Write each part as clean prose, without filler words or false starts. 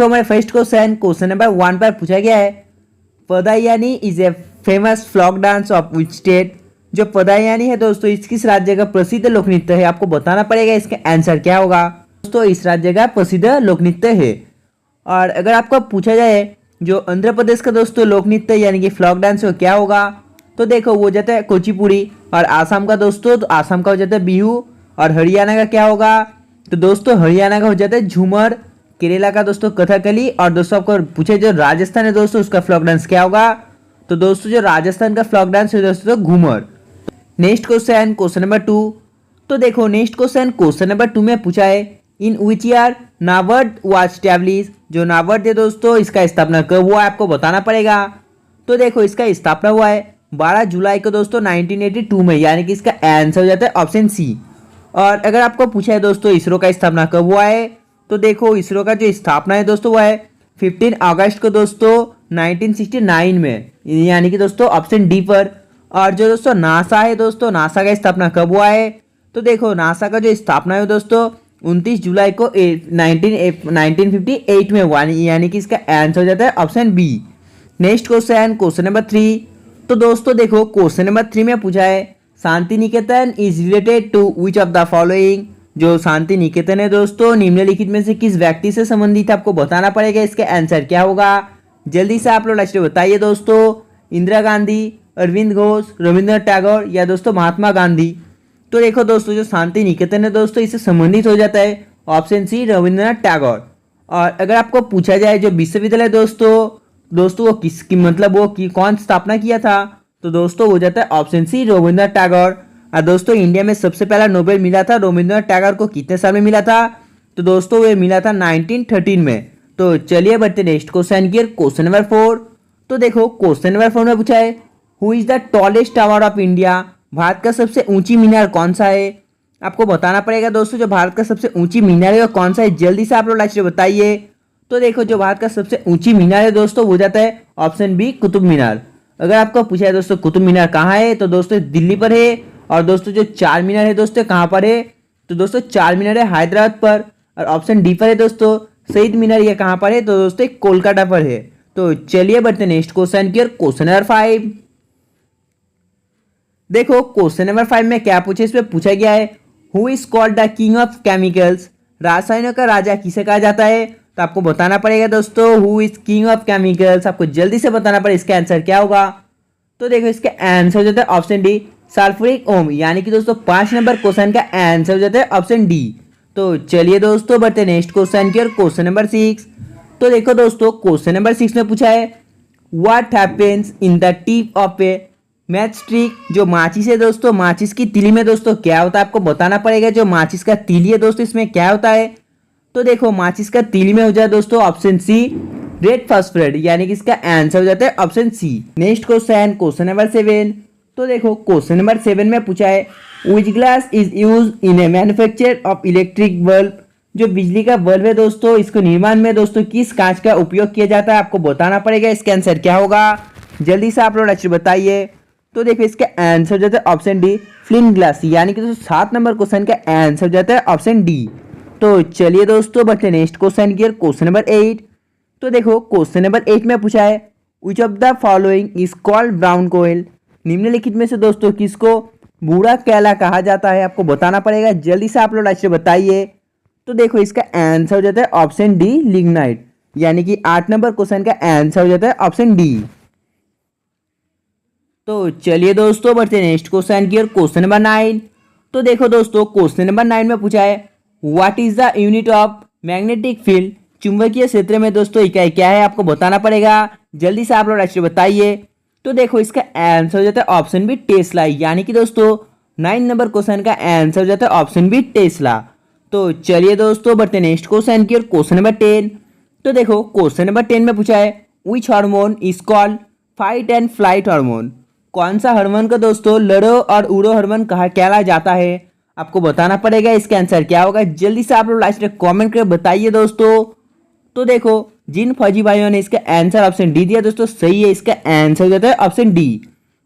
देखो हमारे first question number 1 पर पूछा गया है, Padayani is a famous folk dance of which state. जो पदायानी है दोस्तों इस किस राज्य का प्रसिद्ध लोक नृत्य है, आपको बताना पड़ेगा इसका आंसर क्या होगा। दोस्तों इस राज्य का प्रसिद्ध लोक नृत्य है। और अगर आपको पूछा जाए जो आंध्र प्रदेश का दोस्तों लोक नृत्य यानी कि फ्लॉक डांस वो क्या होगा, तो देखो वो जाता है कुचिपुड़ी। और आसाम का दोस्तों तो आसाम का हो जाता है बिहू। और हरियाणा का क्या होगा, तो दोस्तों हरियाणा का हो जाता है झूमर। केरला का दोस्तों कथकली। और दोस्तों आपको पूछे जो राजस्थान है दोस्तों उसका फ्लॉक डांस क्या होगा, तो दोस्तों जो राजस्थान का फ्लॉक डांस है दोस्तों घूमर। Next question number 2। तो देखो नेक्स्ट क्वेश्चन नंबर 2 में पूछा है, in which year NABARD was establish. जो नाबार्ड है दोस्तों इसका स्थापना कब हुआ है, आपको बताना पड़ेगा। तो देखो इसका स्थापना हुआ है 12 जुलाई को दोस्तों 1982 में, यानी कि इसका आंसर हो जाता है ऑप्शन सी। और अगर आपको पूछा है दोस्तों इसरो का स्थापना कब हुआ है, तो देखो इसरो का जो स्थापना है दोस्तों वो है 15 अगस्त को दोस्तों 1969 में, यानी कि दोस्तों ऑप्शन डी पर। और जो दोस्तों नासा है दोस्तों, नासा का स्थापना कब हुआ है, तो देखो नासा का जो स्थापना है दोस्तों 29 जुलाई को 1958 में हुआ, यानी कि इसका आंसर हो जाता है option B. Next question number 3। तो दोस्तों देखो क्वेश्चन नंबर 3 में पूछा है, Shanti Niketan is related to which of the following. जो शांति निकेतन है दोस्तों निम्नलिखित में से किस व्यक्ति से संबंधित है, आपको बताना पड़ेगा इसका आंसर क्या होगा। जल्दी से आप लोग लास्ट में बताइए दोस्तों, इंदिरा गांधी, अरविंद घोष, रविंद्रनाथ टैगोर या दोस्तों महात्मा गांधी। तो देखो दोस्तों जो शांति निकेतन है दोस्तों इससे संबंधित हो जाता है ऑप्शन सी रविंद्रनाथ टैगोर। और अगर आपको पूछा जाए जो विश्वविद्यालय दोस्तों वो किसकी मतलब वो कौन स्थापना किया था, तो दोस्तों हो जाता है ऑप्शन सी रविंद्रनाथ टैगोर। और दोस्तों इंडिया में सबसे पहला नोबेल मिला था रविंद्रनाथ टैगोर को कितने साल में मिला था, तो दोस्तों वो मिला था 1913 में। तो चलिए बढ़ते नेक्स्ट क्वेश्चन नंबर 4। तो देखो क्वेश्चन नंबर 4 में पूछा है, who is the tallest tower of India. Bharat का सबसे ऊंची मीनार कौन सा है, आपको बताना पड़ेगा दोस्तों जो भारत का सबसे ऊंची मीनार है वो कौन सा है। जल्दी से आप लोग लास्ट में बताइए। तो देखो जो भारत का सबसे ऊंची मीनार है दोस्तों वो जाता है ऑप्शन बी कुतुब मीनार। अगर आपको पूछा है दोस्तों कुतुब मीनार कहाँ है, तो दोस्तों दिल्ली पर है। और दोस्तों जो चार मीनार है दोस्तों कहाँ पर है, तो दोस्तों चार मीनार है हैदराबाद पर। और ऑप्शन डी पर है दोस्तों शहीद मीनार, ये कहाँ पर है, तो दोस्तों कोलकाता पर है। तो चलिए बढ़ते नेक्स्ट क्वेश्चन नंबर 5। देखो क्वेश्चन नंबर 5 में क्या पूछे, इसमें पूछा गया है, who is called the king of chemicals. रासायनिक का राजा किसे कहा जाता है, तो आपको बताना पड़ेगा दोस्तों who is king of chemicals. आपको जल्दी से बताना पड़ेगा इसका आंसर क्या होगा। तो देखो इसका आंसर हो जाता है ऑप्शन डी सल्फ्यूरिक ओम, यानी कि दोस्तों 5 नंबर क्वेश्चन का आंसर हो जाता है ऑप्शन डी। तो चलिए दोस्तों बढ़ते नेक्स्ट क्वेश्चन नंबर 6। तो देखो दोस्तों क्वेश्चन नंबर 6 में पूछा है, what happens in the tip of A match stick. जो माचिस है दोस्तों, माचिस की तीली में दोस्तों क्या होता है, आपको बताना पड़ेगा। जो माचिस का तीली है दोस्तों इसमें क्या होता है, तो देखो माचिस का तीली में हो जाए दोस्तों ऑप्शन सी रेड फास्फोरेट, यानी कि इसका आंसर हो जाता है option C. Next question number 7। तो देखो क्वेश्चन नंबर 7 में पूछा है, which glass is use in a manufacture of electric bulb. जो बिजली का बल्ब है दोस्तों इसको निर्माण में दोस्तों किस कांच का उपयोग किया जाता है, आपको बताना पड़ेगा इसका आंसर क्या होगा। जल्दी से आप लोग अच्छे बताइए। तो देखो इसका आंसर हो जाता है ऑप्शन डी फ्लिंट ग्लास, यानी कि दोस्तों 7 नंबर क्वेश्चन का आंसर हो जाता है ऑप्शन डी। तो चलिए दोस्तों बढ़ते नेक्स्ट क्वेश्चन नंबर 8। तो देखो क्वेश्चन नंबर 8 में पूछा है, which of the following is called brown coal. निम्नलिखित में से दोस्तों किसको बूढ़ा कैला कहा जाता है, आपको बताना पड़ेगा। जल्दी से आप लोग अच्छे बताइए। तो देखो इसका आंसर हो जाता है ऑप्शन डी लिग्नाइट, यानी कि 8 नंबर क्वेश्चन का आंसर हो जाता है ऑप्शन डी। तो चलिए दोस्तों बढ़ते नेक्स्ट क्वेश्चन नंबर 9। तो देखो दोस्तों क्वेश्चन नंबर 9 में पूछा है, what is the unit of magnetic field. चुंबकीय क्षेत्र में दोस्तों इकाई क्या है, आपको बताना पड़ेगा। जल्दी से आप लोग अच्छे बताइए। तो देखो इसका आंसर हो जाता है ऑप्शन बी टेस्ला, यानी कि दोस्तों 9 नंबर क्वेश्चन का आंसर हो जाता है ऑप्शन बी टेस्ला। तो चलिए दोस्तों बढ़ते नेक्स्ट क्वेश्चन नंबर 10। तो देखो क्वेश्चन नंबर 10 में पूछा है, which hormone is called fight and flight hormone. कौन सा हार्मोन का दोस्तों लड़ो और उड़ो हार्मोन कहा कहला जाता है, आपको बताना पड़ेगा इसका आंसर क्या होगा। जल्दी से आप लोग लास्ट में कमेंट करके बताइए दोस्तों। तो देखो जिन फौजी भाइयों ने इसका आंसर ऑप्शन डी दिया दोस्तों सही है, इसका आंसर हो जाता है ऑप्शन डी।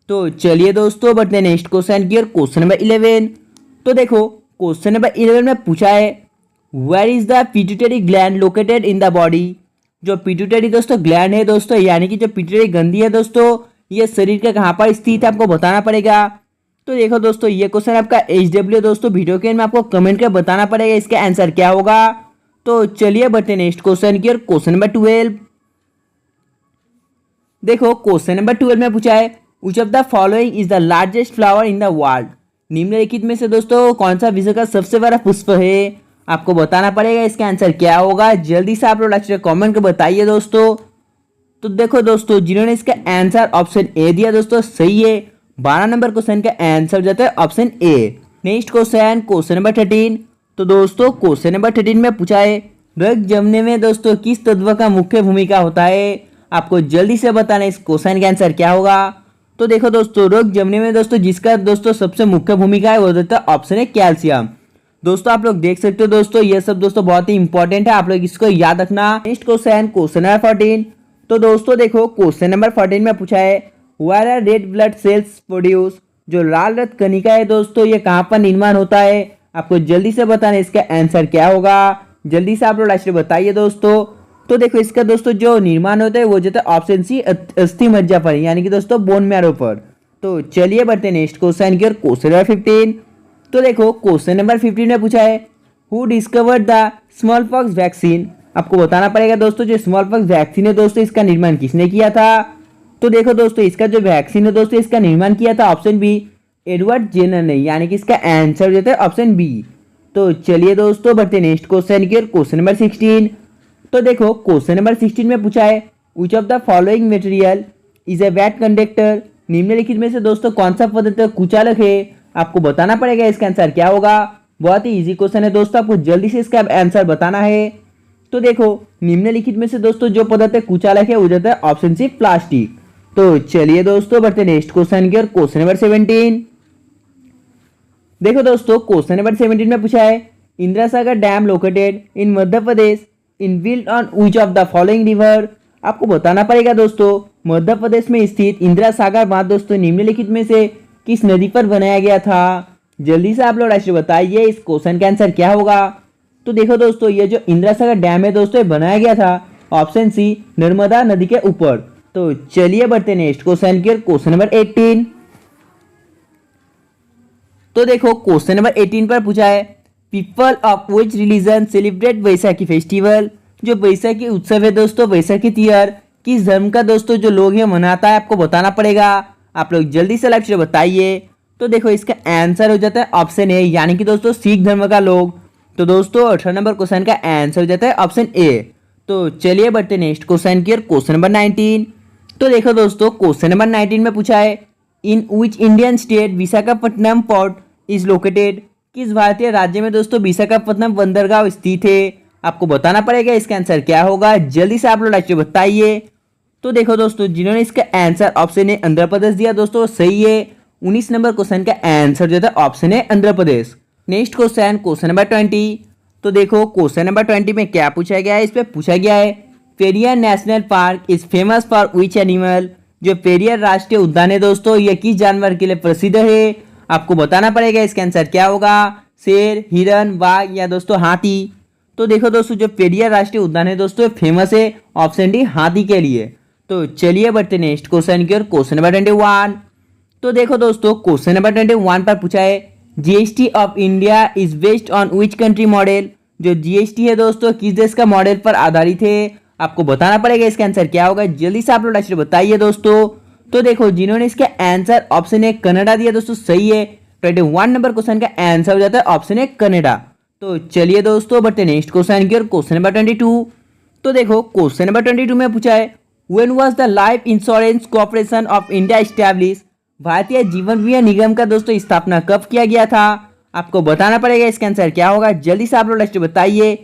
तो चलिए दोस्तों बढ़ते नेक्स्ट क्वेश्चन नंबर 11। तो देखो क्वेश्चन नंबर 11 में पूछा है, where is the pituitary gland located in the body. जो पिट्यूटरी दोस्तों ग्लैंड है दोस्तों, यानी कि जो पिट्यूटरी ग्रंथि है दोस्तों, ये शरीर के कहाँ पर स्थित है आपको बताना पड़ेगा। तो देखो दोस्तों ये क्वेश्चन आपका HW दोस्तों वीडियो के में आपको कमेंट कर बताना पड़ेगा इसका आंसर क्या होगा। तो चलिए बढ़ते नेक्स्ट क्वेश्चन की ओर। Question number 12। देखो क्वेश्चन नंबर 12 में पूछा है which of the following is the largest flower in the world. निम्नलिखित में से दोस्तों कौन सा विश्व का सबसे बड़ा पुष्प है, आपको बताना पड़ेगा इसका आंसर क्या होगा। जल्दी से आप लोग लास्ट में कमेंट कर बताइए दोस्तों। तो देखो दोस्तों जिन्होंने इसका आंसर ऑप्शन ए दिया दोस्तों सही है। 12 नंबर क्वेश्चन का आंसर जाता है option A. Next question question number 13। तो दोस्तों क्वेश्चन नंबर 13 में पूछा है रक्त जमने में दोस्तों किस तत्व का मुख्य भूमिका होता है, आपको जल्दी से बताना इस क्वेश्चन का आंसर क्या होगा। तो देखो दोस्तों रक्त जमने में दोस्तों जिसका दोस्तों सबसे मुख्य भूमिका है वो होता है ऑप्शन है कैल्शियम। दोस्तों आप लोग देख सकते हो दोस्तों ये सब दोस्तों बहुत ही इंपॉर्टेंट है, आप लोग इसको याद रखना। Next question question number 14। तो दोस्तों देखो क्वेश्चन नंबर 14 में पूछा है where are red blood cells produce. जो लाल रक्त कणिका है दोस्तों ये कहाँ पर निर्माण होता है, आपको जल्दी से बताना इसका आंसर क्या होगा। जल्दी से आप लोग लास्ट में बताइए दोस्तों। तो देखो इसका दोस्तों जो निर्माण होता है वो जो है ऑप्शन सी अस्थि मज्जा पर, यानी कि दोस्तों बोन मैरो पर। तो चलिए बढ़ते नेक्स्ट क्वेश्चन की ओर। Question number 15। तो देखो क्वेश्चन नंबर 15 में पूछा है who discovered the small pox vaccine. आपको बताना पड़ेगा दोस्तों जो स्मॉल पॉक्स वैक्सीन है दोस्तों इसका निर्माण किसने किया था। तो देखो दोस्तों इसका जो वैक्सीन है दोस्तों इसका निर्माण किया था ऑप्शन बी एडवर्ड जेनर ने, यानी कि इसका आंसर जो है ऑप्शन बी। तो चलिए दोस्तों बढ़ते नेक्स्ट क्वेश्चन की ओर। Question number 16। तो देखो क्वेश्चन नंबर 16 में पूछा है which of the following material is a wet conductor. निम्नलिखित में से दोस्तों कौन सा पदार्थ कुचालक है, आपको बताना पड़ेगा इसका आंसर क्या होगा। बहुत ही इजी क्वेश्चन है दोस्तों, आपको जल्दी से इसका आंसर बताना है। तो देखो निम्नलिखित में से दोस्तों जो पदार्थ कुचालक है वो जाता है ऑप्शन सी प्लास्टिक। तो चलिए दोस्तों बढ़ते नेक्स्ट क्वेश्चन की ओर। Question number 17। देखो दोस्तों क्वेश्चन नंबर 17 में पूछा है Indira Sagar dam located in Madhya Pradesh in build on which of the following river. आपको बताना पड़ेगा दोस्तों मध्य प्रदेश में स्थित इंदिरा सागर बांध दोस्तों निम्नलिखित में से किस नदी पर बनाया गया था। जल्दी से आप लोग राशि बताइए इस क्वेश्चन का आंसर क्या होगा। तो देखो दोस्तों ये जो इंदिरा सागर डैम है दोस्तों ये बनाया गया था ऑप्शन सी नर्मदा नदी के ऊपर। तो चलिए बढ़ते नेक्स्ट क्वेश्चन की ओर। Question number 18। तो देखो क्वेश्चन नंबर 18 पर पूछा है people of which religion celebrate Vaisakhi festival. जो वैसाखी उत्सव है दोस्तों वैसाखी त्योहार किस धर्म का दोस्तों जो लोग ये मनाता है, आपको बताना पड़ेगा। आप लोग जल्दी से लाइक से बताइए। तो देखो इसका आंसर हो जाता है ऑप्शन ए, यानी कि दोस्तों सिख धर्म का लोग। तो दोस्तों 18 नंबर क्वेश्चन का आंसर हो जाता है ऑप्शन ए। तो चलिए बढ़ते नेक्स्ट क्वेश्चन की ओर। Question number 19। तो देखो दोस्तों क्वेश्चन नंबर 19 में पूछा है in which Indian state Visakhapatnam port is located. किस भारतीय राज्य में दोस्तों विशाखापट्टनम बंदरगाह स्थित है, आपको बताना पड़ेगा इसका आंसर क्या होगा। जल्दी से आप लोग लाइक से बताइए। तो देखो दोस्तों जिन्होंने इसका answer option A Andhra Pradesh दिया दोस्तों सही है। 19 नंबर क्वेश्चन का आंसर जो था ऑप्शन है Andhra Pradesh. Next question question number 20। तो देखो क्वेश्चन नंबर 20 में क्या पूछा गया है, इस पे पूछा गया है Periyar national park is famous for which animal. जो पेरियार राष्ट्रीय उद्यान है दोस्तों ये किस जानवर के लिए प्रसिद्ध है, आपको बताना पड़ेगा इसका आंसर क्या होगा। शेर, हिरन, बाघ या दोस्तों हाथी। तो देखो दोस्तों जो पेरियार राष्ट्रीय उद्यान है दोस्तों फेमस है ऑप्शन डी हाथी के लिए। तो चलिए बढ़ते नेक्स्ट क्वेश्चन की ओर। Question number 21। तो देखो दोस्तों क्वेश्चन नंबर 21 पर पूछा है GST of India is based on which country model. जो जीएसटी है दोस्तों किस देश का मॉडल पर आधारित है, आपको बताना पड़ेगा इसका आंसर क्या होगा। जल्दी से आप लोग लास्ट बताइए दोस्तों। तो देखो जिन्होंने इसका आंसर ऑप्शन ए कनाडा दिया दोस्तों सही है। 21 नंबर क्वेश्चन का आंसर हो जाता है ऑप्शन ए कनाडा। तो चलिए दोस्तों बढ़ते नेक्स्ट क्वेश्चन की ओर। Question number 22। तो देखो क्वेश्चन नंबर 22 में पूछा है when was the life insurance corporation of India establish. Bharatiya Jeevan बीमा निगम का दोस्तों स्थापना कब किया गया था, आपको बताना पड़ेगा इसका आंसर क्या होगा। जल्दी से आप लोग लास्ट बताइए।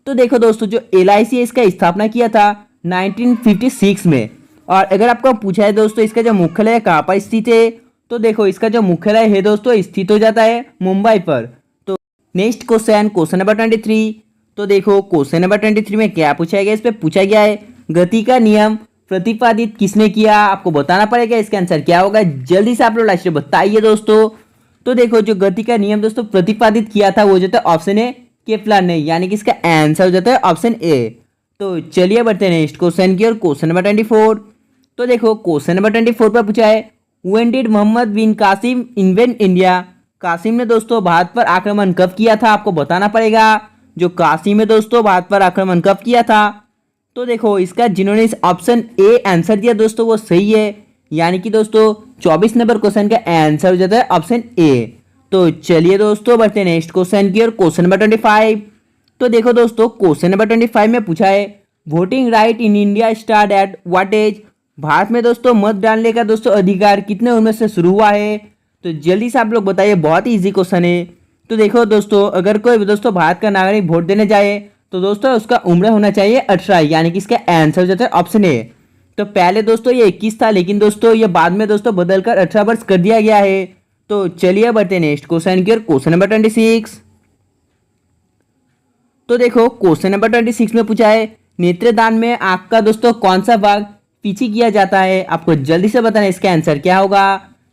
तो देखो दोस्तों जो LIC है इसका स्थापना किया था 1956 में। और अगर आपको पूछा है दोस्तों इसका जो मुख्यालय कहाँ पर स्थित है, तो देखो इसका जो मुख्यालय है दोस्तों स्थित हो जाता है मुंबई पर। तो नेक्स्ट क्वेश्चन क्वेश्चन नंबर 23। तो देखो क्वेश्चन नंबर 23 में क्या पूछा गया, इस पे पूछा गया है गति का नियम प्रतिपादित किसने किया, आपको बताना पड़ेगा इसका आंसर क्या होगा। जल्दी से आप लोग लास्ट बताइए दोस्तों। तो देखो जो गति का नियम दोस्तों प्रतिपादित किया था वो जो था ऑप्शन ए केपलर ने, यानी कि इसका आंसर हो जाता है ऑप्शन ए। तो चलिए बढ़ते हैं नेक्स्ट क्वेश्चन की और क्वेश्चन नंबर 24। तो देखो क्वेश्चन नंबर 24 पर पूछा है when did Mohammed bin Qasim invent India. Qasim ने दोस्तों भारत पर आक्रमण कब किया था, आपको बताना पड़ेगा। जो कासिम है दोस्तों भारत पर आक्रमण कब किया था। तो देखो इसका जिन्होंने इस ऑप्शन ए आंसर दिया दोस्तों वो सही है, यानी कि दोस्तों 24 नंबर क्वेश्चन का आंसर हो जाता है ऑप्शन ए। तो चलिए दोस्तों बढ़ते हैं नेक्स्ट क्वेश्चन की और क्वेश्चन नंबर 25। तो देखो दोस्तों क्वेश्चन नंबर 25 में पूछा है voting right in India start at what age. Bharat में दोस्तों मत डालने का दोस्तों अधिकार कितने उम्र से शुरू हुआ है। तो जल्दी से आप लोग बताइए, बहुत ही इजी क्वेश्चन है। तो देखो दोस्तों अगर कोई भी दोस्तों भारत का नागरिक वोट देने जाए तो दोस्तों उसका उम्र होना चाहिए 18, यानी कि इसका आंसर हो जाता है ऑप्शन ए। तो पहले दोस्तों ये 21 था, लेकिन दोस्तों ये बाद में दोस्तों बदलकर 18 वर्ष कर दिया गया है। तो चलिए बढ़ते हैं नेक्स्ट क्वेश्चन की और क्वेश्चन नंबर 26। तो देखो क्वेश्चन नंबर 26 में पूछा है नेत्रदान में आंख का दोस्तों कौन सा भाग पीछे किया जाता है। आपको जल्दी से बताना इसका आंसर क्या होगा।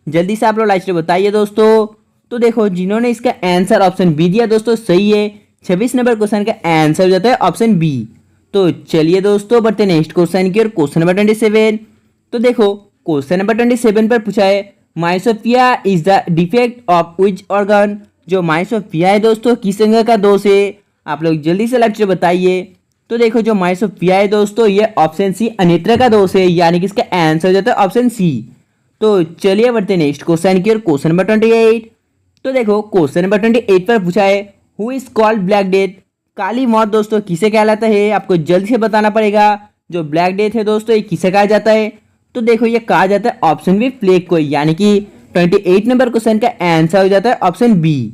जल्दी से आप लोग लाइक से बताइए दोस्तों। तो देखो जिन्होंने इसका आंसर ऑप्शन बी दिया दोस्तों सही है। 26 नंबर क्वेश्चन का आंसर हो जाता है ऑप्शन बी। तो चलिए दोस्तों बढ़ते नेक्स्ट क्वेश्चन की और क्वेश्चन नंबर 27। तो देखो क्वेश्चन नंबर 27 पर पूछा है myopia is the defect of which organ. जो माइसोपिया है दोस्तों किस अंग का दोष है, आप लोग जल्दी से लाइक से बताइए। तो देखो जो माइसोपिया है दोस्तों ये ऑप्शन सी अनेत्र का दोष है, यानी कि इसका आंसर हो जाता है ऑप्शन सी। तो चलिए बढ़ते नेक्स्ट क्वेश्चन की और क्वेश्चन नंबर 28। तो देखो क्वेश्चन नंबर 28 पर पूछा है who is called black death. काली मौत दोस्तों किसे कहलाता है, आपको जल्दी से बताना पड़ेगा। जो ब्लैक डेथ है दोस्तों ये किसे कहा जाता है। तो देखो ये कहा जाता है ऑप्शन बी प्लेग को, यानी कि 28 नंबर क्वेश्चन का आंसर हो जाता है ऑप्शन बी।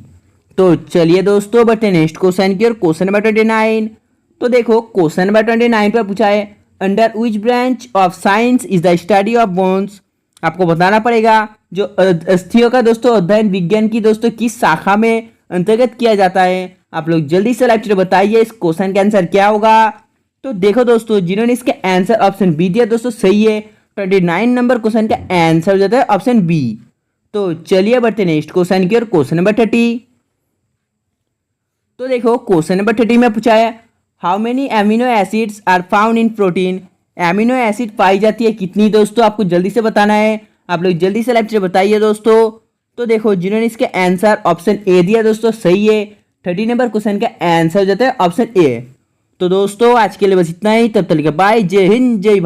तो चलिए दोस्तों बढ़ते नेक्स्ट क्वेश्चन की और क्वेश्चन नंबर 29। तो देखो क्वेश्चन नंबर 29 पर पूछा है under which branch of science is the study of bones. आपको बताना पड़ेगा जो अस्थियों का दोस्तों अध्ययन विज्ञान की दोस्तों किस शाखा में अंतर्गत किया जाता है। आप लोग जल्दी से लाइक बताइए इस क्वेश्चन का आंसर क्या होगा। तो देखो दोस्तों जिन्होंने इसके आंसर ऑप्शन बी दिया दोस्तों सही है। 29 नंबर क्वेश्चन का आंसर हो जाता है ऑप्शन बी। तो चलिए बढ़ते नेक्स्ट क्वेश्चन की और क्वेश्चन नंबर 30। तो देखो क्वेश्चन नंबर 30 में पूछा है how many amino acids are found in protein. Amino acid पाई जाती है कितनी दोस्तों, आपको जल्दी से बताना है। आप लोग जल्दी से लाइक से बताइए दोस्तों। तो देखो जिन्होंने इसके आंसर ऑप्शन ए दिया दोस्तों सही है। 30 नंबर क्वेश्चन का आंसर हो जाता है ऑप्शन ए। तो दोस्तों आज के लिए बस इतना ही, तब तक के बाय, जय हिंद जय भारत।